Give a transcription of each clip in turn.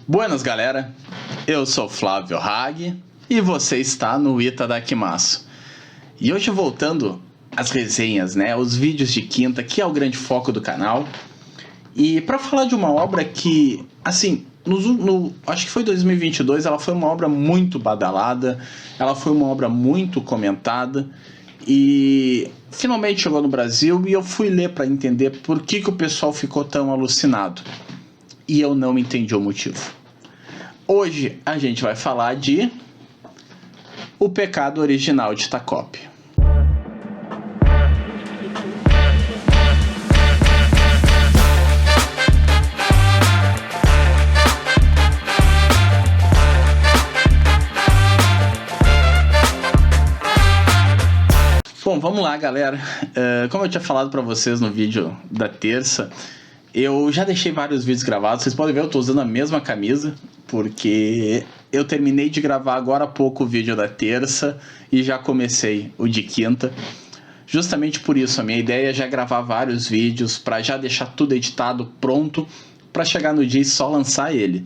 Buenas, galera. Eu sou Flávio Hag e você está no Itadakimasu. E hoje voltando às resenhas, né, os vídeos de quinta, que é o grande foco do canal. E para falar de uma obra que, assim, acho que foi 2022, ela foi uma obra muito badalada, ela foi uma obra muito comentada e finalmente chegou no Brasil e eu fui ler para entender por que o pessoal ficou tão alucinado. E eu não entendi o motivo. Hoje a gente vai falar de O Pecado Original de Takop. Bom, vamos lá, galera. Como eu tinha falado para vocês no vídeo da terça, eu já deixei vários vídeos gravados. Vocês podem ver, eu tô usando a mesma camisa, porque eu terminei de gravar agora há pouco o vídeo da terça e já comecei o de quinta. Justamente por isso, a minha ideia é já gravar vários vídeos para já deixar tudo editado, pronto, para chegar no dia e só lançar ele.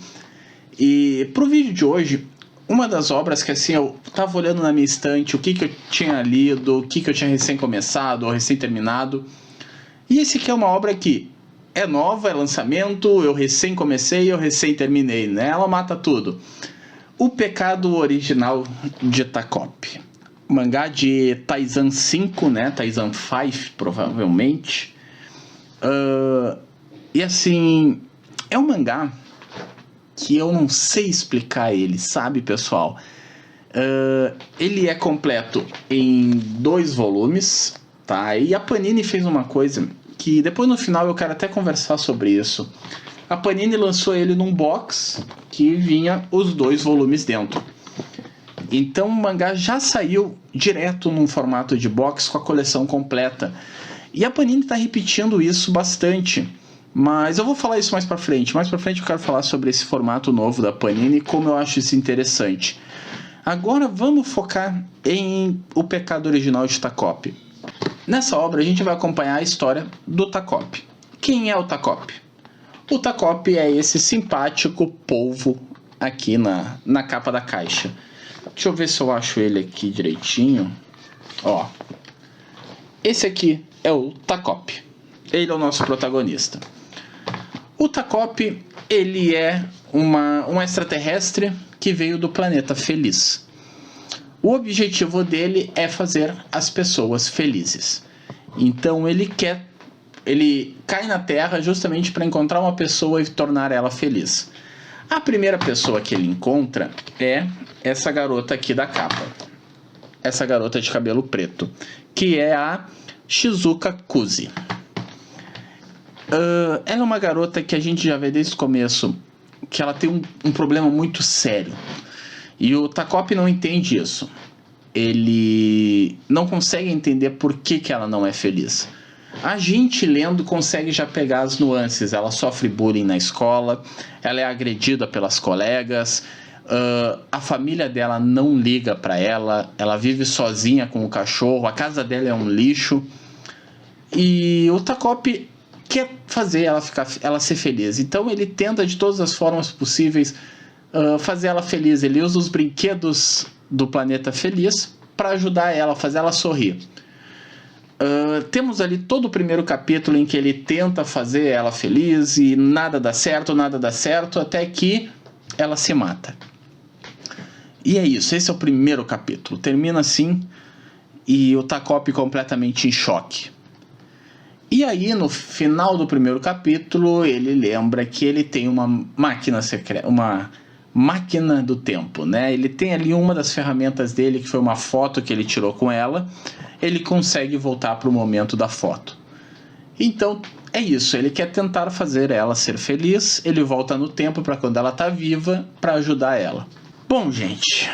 E pro vídeo de hoje, uma das obras que assim eu tava olhando na minha estante, o que eu tinha lido, o que eu tinha recém começado ou recém terminado. E esse aqui é uma obra que é nova, é lançamento, eu recém comecei, eu recém terminei, né? Ela mata tudo. O Pecado Original de Takop. Mangá de Taizan 5, né? Taizan 5, provavelmente. E assim, é um mangá que eu não sei explicar ele, sabe, pessoal? Ele é completo em 2 volumes, tá? E a Panini fez uma coisa que depois no final eu quero até conversar sobre isso. A Panini lançou ele num box que vinha os 2 volumes dentro. Então o mangá já saiu direto num formato de box com a coleção completa. E a Panini está repetindo isso bastante. Mas eu vou falar isso mais pra frente. Mais pra frente eu quero falar sobre esse formato novo da Panini e como eu acho isso interessante. Agora vamos focar em O Pecado Original de Takop. Nessa obra a gente vai acompanhar a história do Takop. Quem é o Takop? O Takop é esse simpático polvo aqui na capa da caixa. Deixa eu ver se eu acho ele aqui direitinho. Ó, esse aqui é o Takop. Ele é o nosso protagonista. O Takop, ele é um extraterrestre que veio do planeta Feliz. O objetivo dele é fazer as pessoas felizes. Então ele cai na Terra justamente para encontrar uma pessoa e tornar ela feliz. A primeira pessoa que ele encontra é essa garota aqui da capa. Essa garota de cabelo preto, que é a Shizuka Kuzi. Ela é uma garota que a gente já vê desde o começo que ela tem um problema muito sério. E o Takop não entende isso. Ele não consegue entender por que ela não é feliz. A gente lendo consegue já pegar as nuances. Ela sofre bullying na escola, ela é agredida pelas colegas, a família dela não liga para ela, ela vive sozinha com o cachorro, a casa dela é um lixo. E o Takop quer fazer ela ser feliz. Então ele tenta de todas as formas possíveis fazer ela feliz. Ele usa os brinquedos do planeta Feliz para ajudar ela, fazer ela sorrir. Temos ali todo o primeiro capítulo em que ele tenta fazer ela feliz e nada dá certo, até que ela se mata. E é isso, esse é o primeiro capítulo. Termina assim e o Takop completamente em choque. E aí, no final do primeiro capítulo, ele lembra que ele tem uma máquina secreta, uma máquina do tempo, né? Ele tem ali uma das ferramentas dele, que foi uma foto que ele tirou com ela. Ele consegue voltar para o momento da foto. Então, é isso. Ele quer tentar fazer ela ser feliz. Ele volta no tempo para quando ela está viva, para ajudar ela. Bom, gente,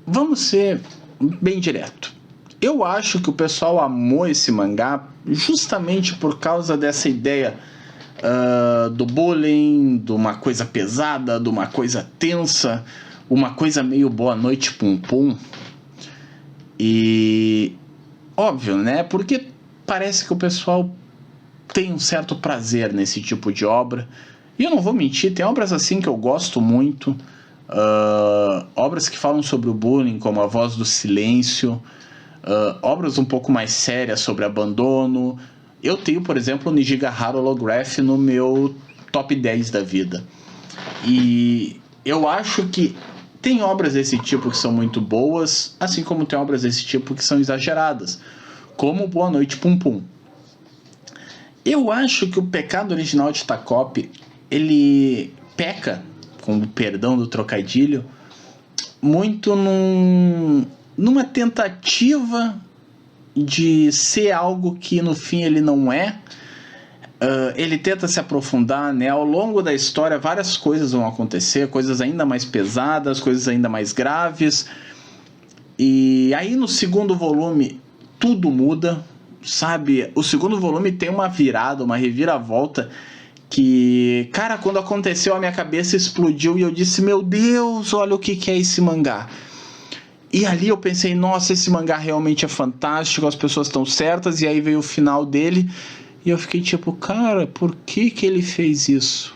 vamos ser bem direto. Eu acho que o pessoal amou esse mangá justamente por causa dessa ideia do bullying, de uma coisa pesada, de uma coisa tensa, uma coisa meio Boa Noite Pum Pum. E óbvio, né? Porque parece que o pessoal tenho um certo prazer nesse tipo de obra. E eu não vou mentir, tem obras assim que eu gosto muito. Obras que falam sobre o bullying, como A Voz do Silêncio. Obras um pouco mais sérias sobre abandono. Eu tenho, por exemplo, o Nijigahara Holograph no meu top 10 da vida. E eu acho que tem obras desse tipo que são muito boas, assim como tem obras desse tipo que são exageradas, como Boa Noite Pum Pum. Eu acho que o pecado original de Takop, ele peca, com o perdão do trocadilho, muito numa tentativa de ser algo que no fim ele não é. Ele tenta se aprofundar, né? Ao longo da história várias coisas vão acontecer, coisas ainda mais pesadas, coisas ainda mais graves, e aí no segundo volume tudo muda, sabe? O segundo volume tem uma virada, uma reviravolta que, cara, quando aconteceu a minha cabeça explodiu e eu disse, meu Deus, olha o que é esse mangá. E ali eu pensei, nossa, esse mangá realmente é fantástico, as pessoas estão certas. E aí veio o final dele e eu fiquei tipo, cara, por que ele fez isso?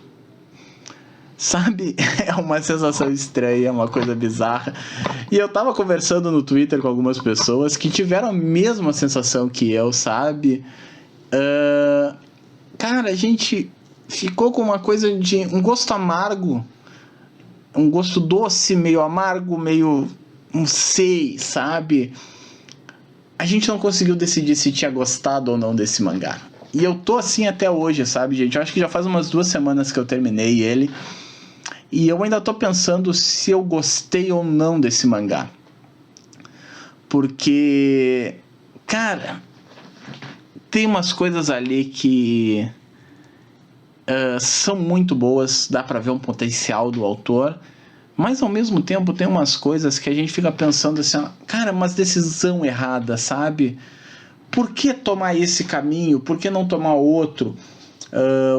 Sabe? É uma sensação estranha, uma coisa bizarra. E eu tava conversando no Twitter com algumas pessoas que tiveram a mesma sensação que eu, sabe? Cara, a gente ficou com uma coisa de um gosto amargo, um gosto doce, meio amargo, meio, não sei, sabe? A gente não conseguiu decidir se tinha gostado ou não desse mangá. E eu tô assim até hoje, sabe, gente? Eu acho que já faz umas 2 semanas que eu terminei ele. E eu ainda tô pensando se eu gostei ou não desse mangá. Porque, cara, tem umas coisas ali que são muito boas, dá pra ver um potencial do autor, mas ao mesmo tempo tem umas coisas que a gente fica pensando assim, cara, mas decisão errada, sabe? Por que tomar esse caminho? Por que não tomar outro?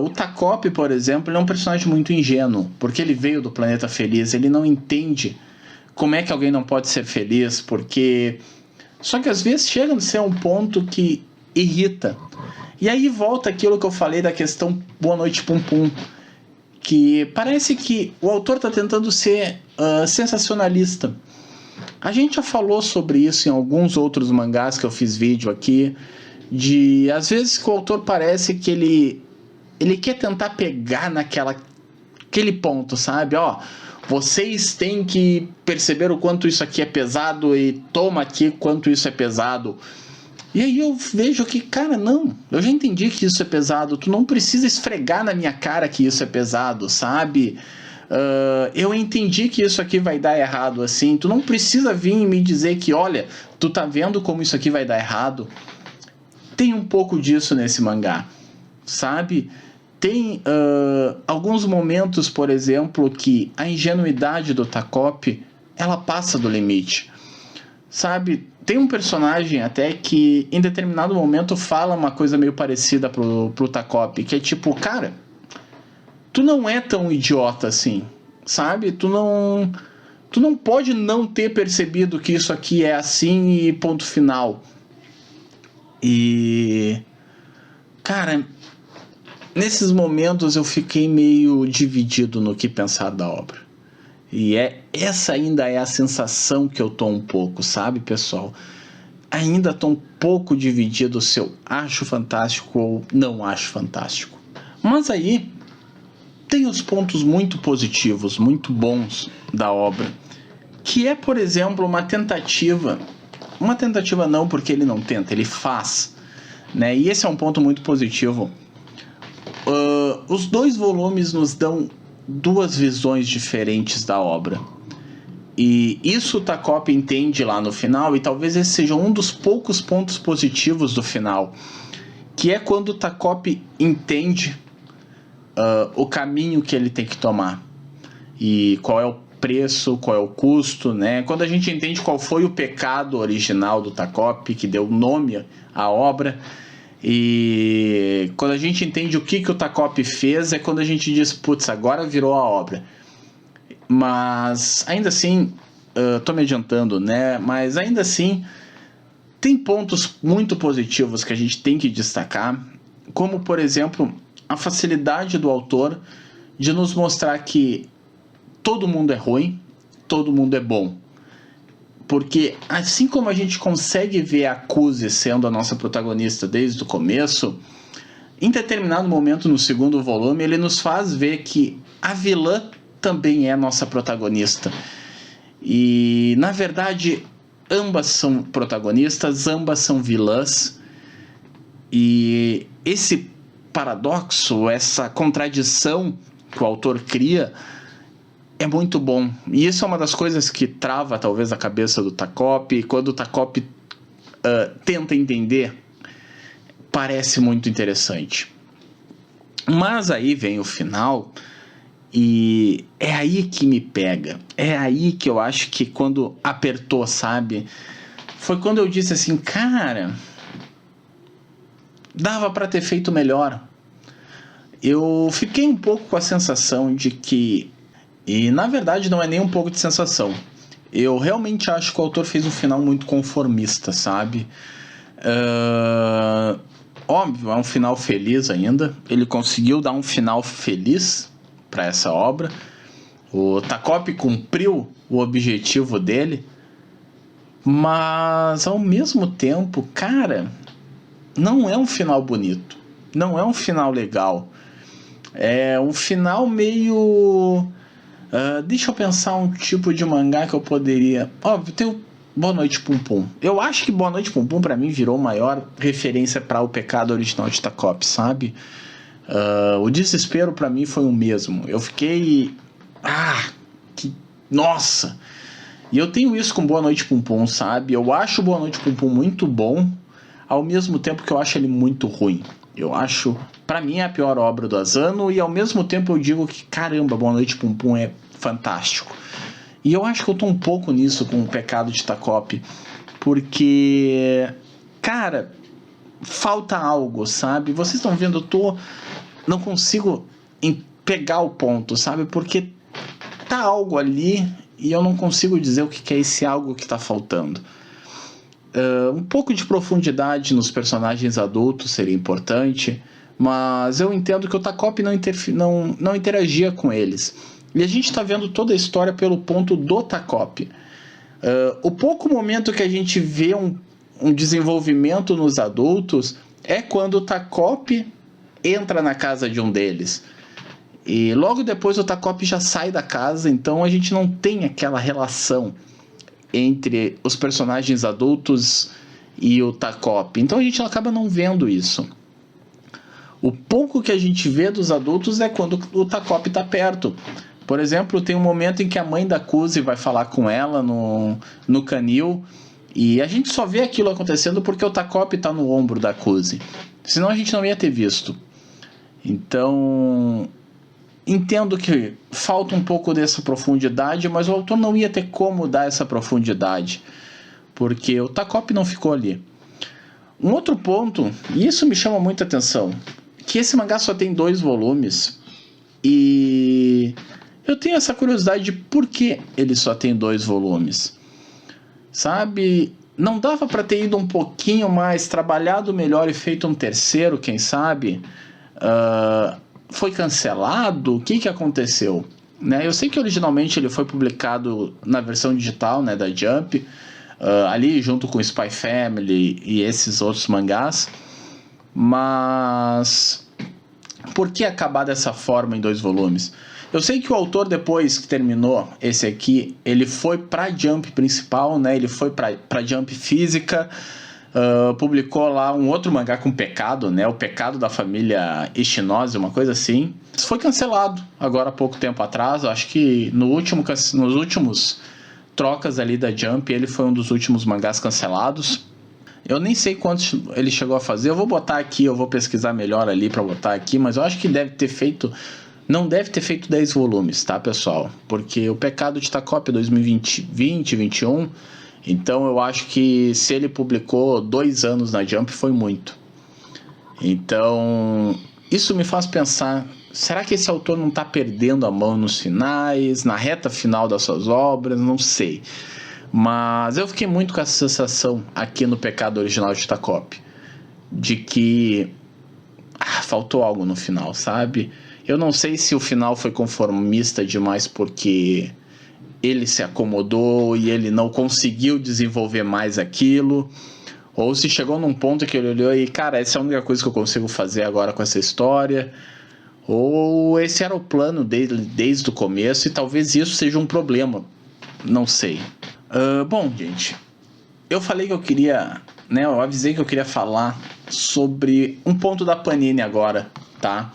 O Takop, por exemplo, ele é um personagem muito ingênuo, porque ele veio do planeta feliz, ele não entende como é que alguém não pode ser feliz, porque... Só que às vezes chega a ser um ponto que irrita. E aí volta aquilo que eu falei da questão Boa Noite Pum Pum, que parece que o autor está tentando ser sensacionalista. A gente já falou sobre isso em alguns outros mangás que eu fiz vídeo aqui, de às vezes que o autor parece que ele quer tentar pegar aquele ponto, sabe? Ó, vocês têm que perceber o quanto isso aqui é pesado e toma aqui quanto isso é pesado. E aí eu vejo que, cara, não, eu já entendi que isso é pesado, tu não precisa esfregar na minha cara que isso é pesado, sabe? Eu entendi que isso aqui vai dar errado assim, tu não precisa vir e me dizer que, olha, tu tá vendo como isso aqui vai dar errado. Tem um pouco disso nesse mangá, sabe? Tem alguns momentos, por exemplo, que a ingenuidade do Takop, ela passa do limite, sabe? Tem um personagem até que em determinado momento fala uma coisa meio parecida pro Takop, que é tipo, cara, tu não é tão idiota assim, sabe? Tu não pode não ter percebido que isso aqui é assim e ponto final. E, cara, nesses momentos eu fiquei meio dividido no que pensar da obra. E essa ainda é a sensação que eu tô um pouco, sabe, pessoal? Ainda tô um pouco dividido se eu acho fantástico ou não acho fantástico. Mas aí tem os pontos muito positivos, muito bons da obra, que é, por exemplo, uma tentativa não, porque ele não tenta, ele faz, né? E esse é um ponto muito positivo. Os 2 volumes nos dão 2 visões diferentes da obra. E isso o Takop entende lá no final, e talvez esse seja um dos poucos pontos positivos do final, que é quando o Takop entende o caminho que ele tem que tomar. E qual é o preço, qual é o custo, né? Quando a gente entende qual foi o pecado original do Takop, que deu nome à obra, e quando a gente entende o que o Takop fez, é quando a gente diz, putz, agora virou a obra. Mas ainda assim, tô me adiantando, né? Mas ainda assim, tem pontos muito positivos que a gente tem que destacar. como, por exemplo, a facilidade do autor de nos mostrar que todo mundo é ruim, todo mundo é bom. Porque assim como a gente consegue ver a Kuzi sendo a nossa protagonista desde o começo, em determinado momento no segundo volume ele nos faz ver que a vilã também é a nossa protagonista. E na verdade ambas são protagonistas, ambas são vilãs. E esse paradoxo, essa contradição que o autor cria é muito bom. E isso é uma das coisas que trava talvez a cabeça do Takop. Quando o Takop tenta entender, parece muito interessante. Mas aí vem o final e é aí que me pega. É aí que eu acho que quando apertou, sabe? Foi quando eu disse assim, cara, dava para ter feito melhor. Eu fiquei um pouco com a sensação de que, e na verdade não é nem um pouco de sensação, eu realmente acho que o autor fez um final muito conformista, sabe? Óbvio, é um final feliz ainda. Ele conseguiu dar um final feliz para essa obra. O Takop cumpriu o objetivo dele, mas ao mesmo tempo, cara, não é um final bonito, não é um final legal. É um final meio... deixa eu pensar um tipo de mangá que eu poderia... Óbvio, tem o Boa Noite Pum Pum. Eu acho que Boa Noite Pum Pum pra mim virou maior referência para o pecado original de Takop, sabe? O desespero pra mim foi o mesmo. Eu fiquei... Nossa! E eu tenho isso com Boa Noite Pum Pum, sabe? Eu acho Boa Noite Pum Pum muito bom, ao mesmo tempo que eu acho ele muito ruim. Eu acho, pra mim, é a pior obra do Asano, e ao mesmo tempo eu digo que, caramba, Boa Noite Pum Pum é fantástico. E eu acho que eu tô um pouco nisso com o pecado de Takop, porque, cara, falta algo, sabe? Vocês estão vendo, não consigo pegar o ponto, sabe? Porque tá algo ali e eu não consigo dizer o que é esse algo que tá faltando. Um pouco de profundidade nos personagens adultos seria importante, mas eu entendo que o Takop não interagia com eles. E a gente está vendo toda a história pelo ponto do Takop. O pouco momento que a gente vê um desenvolvimento nos adultos é quando o Takop entra na casa de um deles. E logo depois o Takop já sai da casa, então a gente não tem aquela relação entre os personagens adultos e o Takop. Então a gente acaba não vendo isso. O pouco que a gente vê dos adultos é quando o Takop está perto. Por exemplo, tem um momento em que a mãe da Kuzi vai falar com ela no canil, e a gente só vê aquilo acontecendo porque o Takop está no ombro da Kuzi. Senão a gente não ia ter visto. Então... entendo que falta um pouco dessa profundidade, mas o autor não ia ter como dar essa profundidade, porque o Takop não ficou ali. Um outro ponto, e isso me chama muita atenção, que esse mangá só tem 2 volumes, e eu tenho essa curiosidade de por que ele só tem 2 volumes. Sabe, não dava para ter ido um pouquinho mais, trabalhado melhor e feito um terceiro, quem sabe? Foi cancelado? O que aconteceu? Né? Eu sei que originalmente ele foi publicado na versão digital, né, da Jump, ali junto com Spy Family e esses outros mangás, mas por que acabar dessa forma em 2 volumes? Eu sei que o autor, depois que terminou esse aqui, ele foi para a Jump principal, né? Ele foi para a Jump física, publicou lá um outro mangá com pecado, né? O Pecado da Família Ishinose, uma coisa assim. Isso foi cancelado agora há pouco tempo atrás. Acho que nos últimos trocas ali da Jump, ele foi um dos últimos mangás cancelados. Eu nem sei quantos ele chegou a fazer. Eu vou botar aqui, eu vou pesquisar melhor ali para botar aqui, mas eu acho que não deve ter feito 10 volumes, tá, pessoal? Porque o Pecado de Takop é 2021. Então eu acho que se ele publicou 2 anos na Jump foi muito. Então isso me faz pensar, será que esse autor não está perdendo a mão nos finais, na reta final das suas obras? Não sei. Mas eu fiquei muito com essa sensação aqui no Pecado Original de Takop, de que faltou algo no final, sabe? Eu não sei se o final foi conformista demais porque ele se acomodou e ele não conseguiu desenvolver mais aquilo, ou se chegou num ponto que ele olhou e, cara, essa é a única coisa que eu consigo fazer agora com essa história, ou esse era o plano dele desde o começo e talvez isso seja um problema, não sei. Bom, gente, eu falei que eu queria, né, eu avisei que eu queria falar sobre um ponto da Panini agora, tá?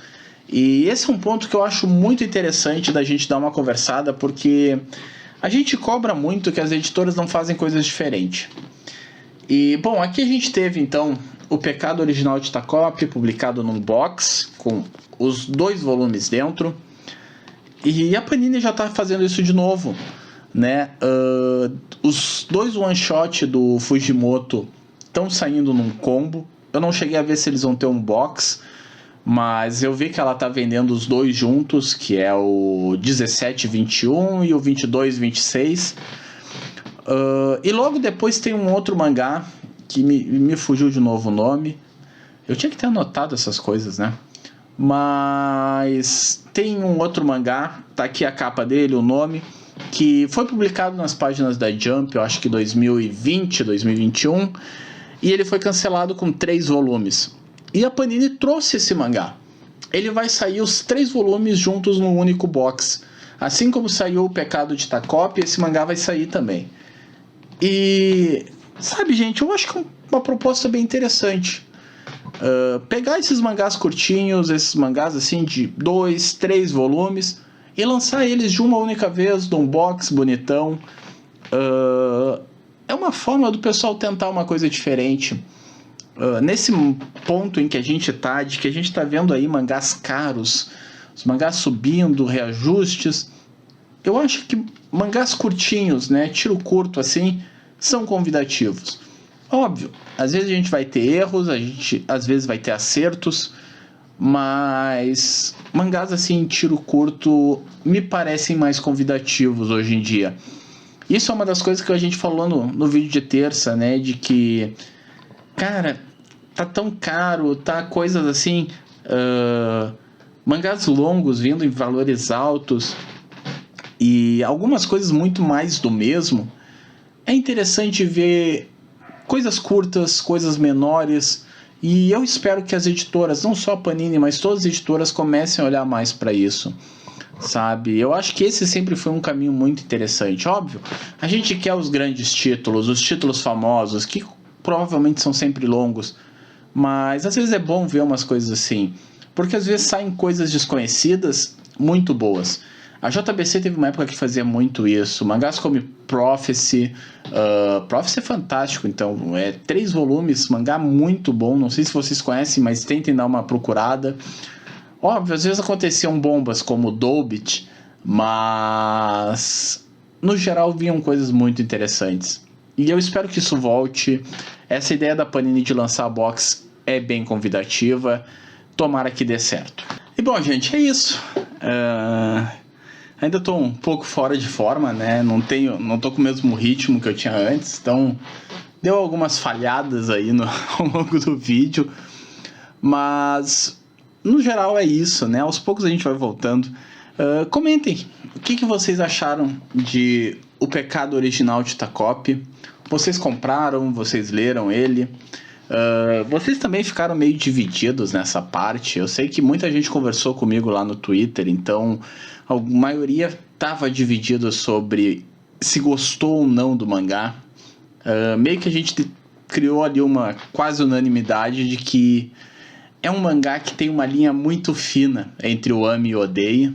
E esse é um ponto que eu acho muito interessante da gente dar uma conversada, porque a gente cobra muito que as editoras não fazem coisas diferentes. E, bom, aqui a gente teve, então, O Pecado Original de Tacop, publicado num box, com os 2 volumes dentro. E a Panini já está fazendo isso de novo, né? Os 2 one-shot do Fujimoto estão saindo num combo. Eu não cheguei a ver se eles vão ter um box, mas eu vi que ela tá vendendo os 2 juntos, que é o 1721 e o 2226. E logo depois tem um outro mangá, que me fugiu de novo o nome. Eu tinha que ter anotado essas coisas, né? Mas tem um outro mangá, tá aqui a capa dele, o nome, que foi publicado nas páginas da Jump, eu acho que 2020, 2021, e ele foi cancelado com 3 volumes. E a Panini trouxe esse mangá. Ele vai sair os 3 volumes juntos num único box. Assim como saiu O Pecado de Tacop, esse mangá vai sair também. E, sabe, gente, eu acho que é uma proposta bem interessante. Pegar esses mangás curtinhos, esses mangás assim de 2, 3 volumes, e lançar eles de uma única vez, num box bonitão. É uma forma do pessoal tentar uma coisa diferente. Nesse ponto em que a gente tá, de que a gente tá vendo aí mangás caros, os mangás subindo, reajustes, eu acho que mangás curtinhos, né, tiro curto assim, são convidativos. Óbvio, às vezes a gente vai ter erros, a gente às vezes vai ter acertos, mas mangás assim, tiro curto, me parecem mais convidativos hoje em dia. Isso é uma das coisas que a gente falou no vídeo de terça, né, de que, cara, tá tão caro, tá coisas assim, mangás longos vindo em valores altos e algumas coisas muito mais do mesmo. É interessante ver coisas curtas, coisas menores, e eu espero que as editoras, não só a Panini, mas todas as editoras comecem a olhar mais para isso, sabe? Eu acho que esse sempre foi um caminho muito interessante. Óbvio, a gente quer os grandes títulos, os títulos famosos, que provavelmente são sempre longos, mas às vezes é bom ver umas coisas assim, porque às vezes saem coisas desconhecidas muito boas. A JBC teve uma época que fazia muito isso. Mangás como Prophecy. Prophecy é fantástico, então. É 3 volumes, mangá muito bom. Não sei se vocês conhecem, mas tentem dar uma procurada. Óbvio, às vezes aconteciam bombas como Dobit, mas no geral vinham coisas muito interessantes. E eu espero que isso volte. Essa ideia da Panini de lançar a box é bem convidativa. Tomara que dê certo. E bom, gente, é isso. Ainda estou um pouco fora de forma, né? Não tô com o mesmo ritmo que eu tinha antes, então deu algumas falhadas aí ao longo do vídeo, mas no geral é isso, né? Aos poucos a gente vai voltando. Comentem o que vocês acharam de O Pecado Original de Tacop. Vocês compraram? Vocês leram ele? Vocês também ficaram meio divididos nessa parte. Eu sei que muita gente conversou comigo lá no Twitter, então a maioria estava dividido sobre se gostou ou não do mangá. Meio que a gente criou ali uma quase unanimidade de que é um mangá que tem uma linha muito fina entre o ame e o odeia.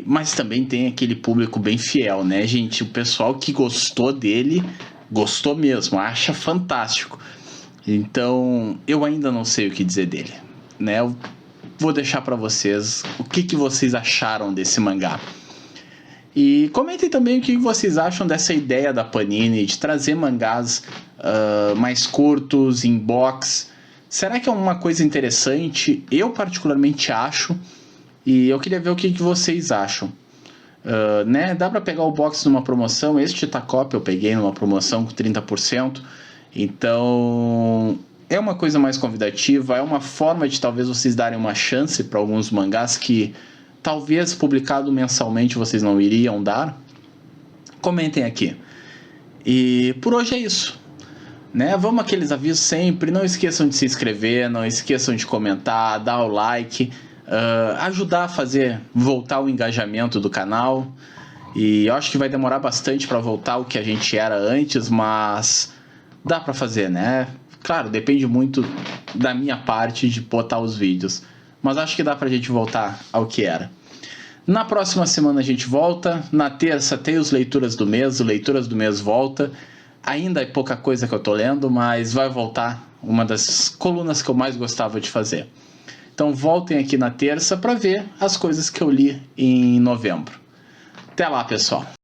Mas também tem aquele público bem fiel, né, gente? O pessoal que gostou dele, gostou mesmo, acha fantástico. Então, eu ainda não sei o que dizer dele, né? Eu vou deixar para vocês o que vocês acharam desse mangá. E comentem também o que vocês acham dessa ideia da Panini de trazer mangás mais curtos, em box. Será que é uma coisa interessante? Eu particularmente acho. E eu queria ver o que vocês acham. Né? Dá para pegar o box numa promoção. Este Tacop eu peguei numa promoção com 30%. Então é uma coisa mais convidativa, é uma forma de talvez vocês darem uma chance para alguns mangás que talvez publicado mensalmente vocês não iriam dar. Comentem aqui. E por hoje é isso, né? Vamos aqueles avisos sempre. Não esqueçam de se inscrever, não esqueçam de comentar, dar o like, ajudar a voltar o engajamento do canal. E eu acho que vai demorar bastante para voltar o que a gente era antes, mas dá para fazer, né? Claro, depende muito da minha parte de botar os vídeos, mas acho que dá pra gente voltar ao que era. Na próxima semana a gente volta. Na terça tem os Leituras do Mês. O Leituras do Mês volta. Ainda é pouca coisa que eu tô lendo, mas vai voltar uma das colunas que eu mais gostava de fazer. Então voltem aqui na terça para ver as coisas que eu li em novembro. Até lá, pessoal!